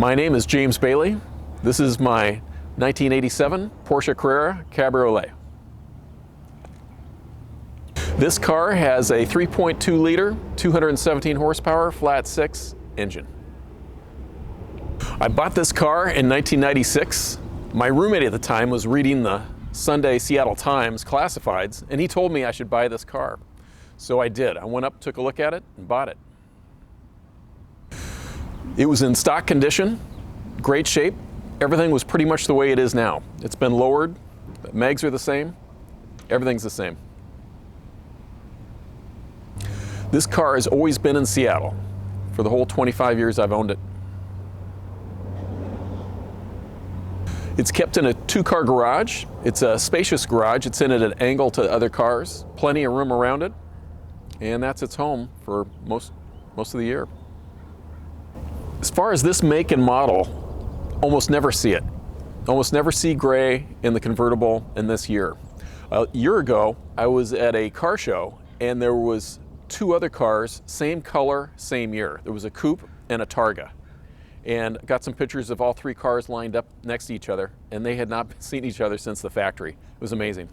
My name is James Bailey. This is my 1987 Porsche Carrera Cabriolet. This car has a 3.2 liter, 217 horsepower, flat six engine. I bought this car in 1996. My roommate at the time was reading the Sunday Seattle Times classifieds, and he told me I should buy this car. So I did. I went up, took a look at it, and bought it. It was in stock condition, great shape. Everything was pretty much the way it is now. It's been lowered, the mags are the same, everything's the same. This car has always been in Seattle for the whole 25 years I've owned it. It's kept in a two-car garage. It's a spacious garage. It's in at an angle to other cars, plenty of room around it, and that's its home for most of the year. As far as this make and model, almost never see it. Almost never see gray in the convertible in this year. A year ago, I was at a car show and there was two other cars, same color, same year. There was a coupe and a Targa. And got some pictures of all three cars lined up next to each other, and they had not seen each other since the factory. It was amazing.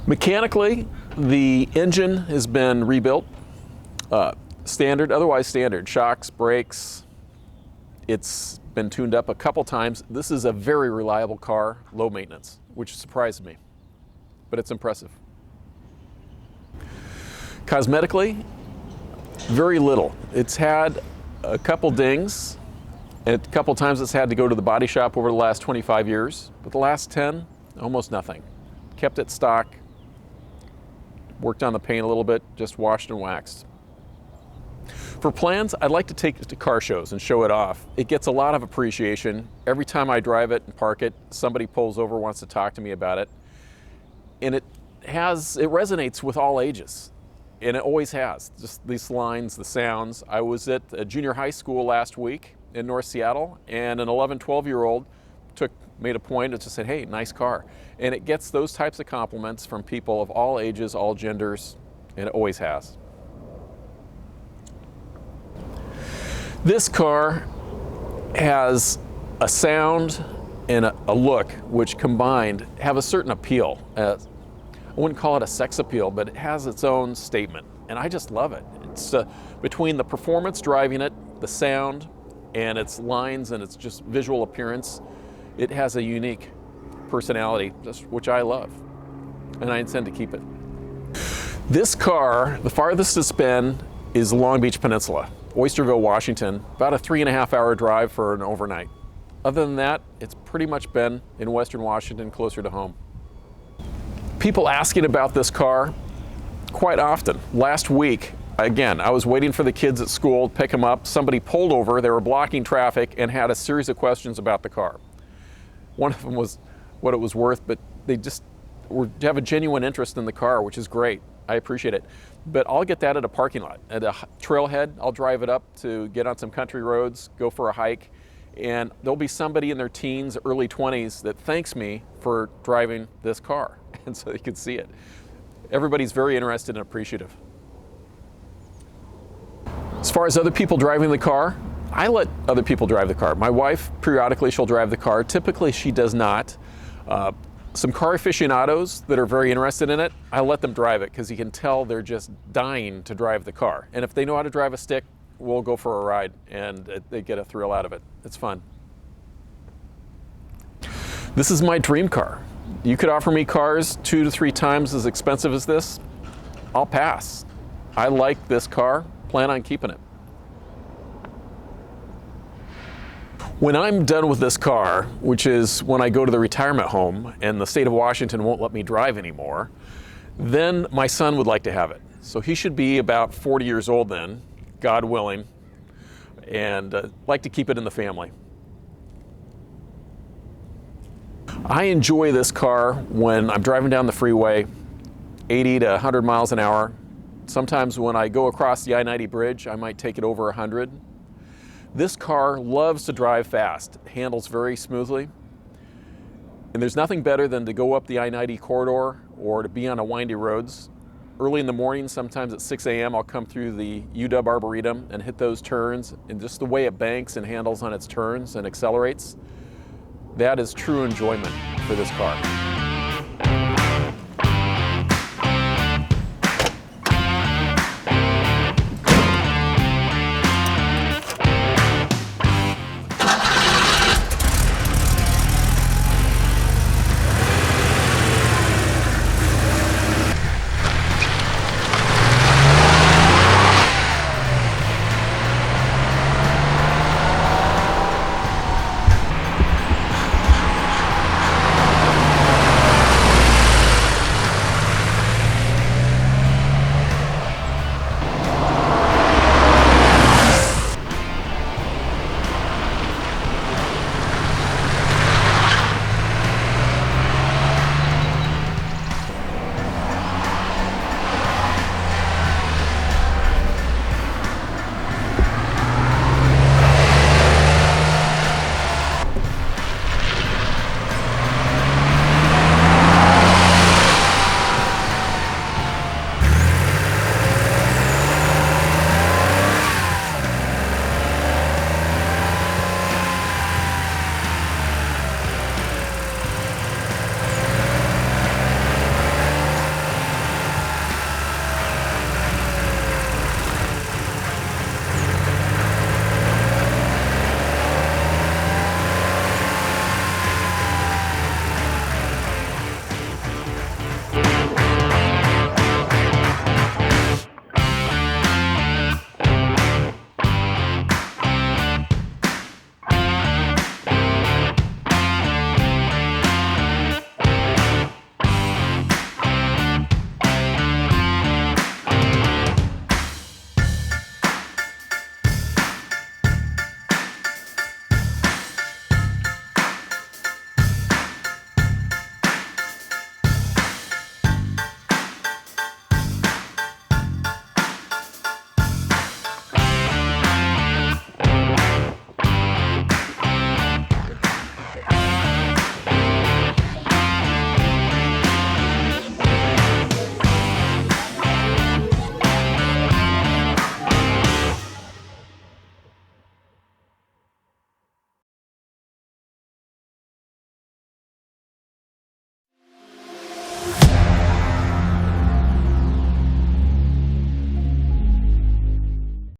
Mechanically, the engine has been rebuilt. Standard, otherwise standard. Shocks, brakes. It's been tuned up a couple times. This is a very reliable car, low maintenance, which surprised me, but it's impressive. Cosmetically, very little. It's had a couple dings, and a couple times it's had to go to the body shop over the last 25 years, but the last 10, almost nothing. Kept it stock, worked on the paint a little bit, just washed and waxed. For plans, I'd like to take it to car shows and show it off. It gets a lot of appreciation. Every time I drive it and park it, somebody pulls over, wants to talk to me about it. And it resonates with all ages. And it always has, just these lines, the sounds. I was at a junior high school last week in North Seattle, and an 11, 12-year-old made a point and just said, hey, nice car. And it gets those types of compliments from people of all ages, all genders, and it always has. This car has a sound and a look which combined have a certain appeal. I wouldn't call it a sex appeal, but it has its own statement, and I just love it. It's between the performance driving it, the sound, and its lines and its just visual appearance, it has a unique personality, which I love, and I intend to keep it. This car, the farthest it's been is Long Beach Peninsula, Oysterville, Washington, about a 3.5-hour drive for an overnight. Other than that, it's pretty much been in Western Washington, closer to home. People asking about this car quite often. Last week, again, I was waiting for the kids at school to pick them up. Somebody pulled over, they were blocking traffic, and had a series of questions about the car. One of them was what it was worth, but they just have a genuine interest in the car, which is great. I appreciate it. But I'll get that at a parking lot. At a trailhead, I'll drive it up to get on some country roads, go for a hike, and there'll be somebody in their teens, early 20s that thanks me for driving this car. And so you can see it. Everybody's very interested and appreciative. As far as other people driving the car, I let other people drive the car. My wife, periodically she'll drive the car. Typically she does not. Some car aficionados that are very interested in it, I let them drive it because you can tell they're just dying to drive the car. And if they know how to drive a stick, we'll go for a ride and they get a thrill out of it. It's fun. This is my dream car. You could offer me cars 2 to 3 times as expensive as this, I'll pass. I like this car, plan on keeping it. When I'm done with this car, which is when I go to the retirement home and the state of Washington won't let me drive anymore, then my son would like to have it. So he should be about 40 years old then, God willing, and like to keep it in the family. I enjoy this car when I'm driving down the freeway, 80 to 100 miles an hour. Sometimes when I go across the I-90 bridge, I might take it over 100. This car loves to drive fast, handles very smoothly, and there's nothing better than to go up the I-90 corridor or to be on a windy roads Early in the morning, sometimes at 6 a.m., I'll come through the UW Arboretum and hit those turns, and just the way it banks and handles on its turns and accelerates, that is true enjoyment for this car.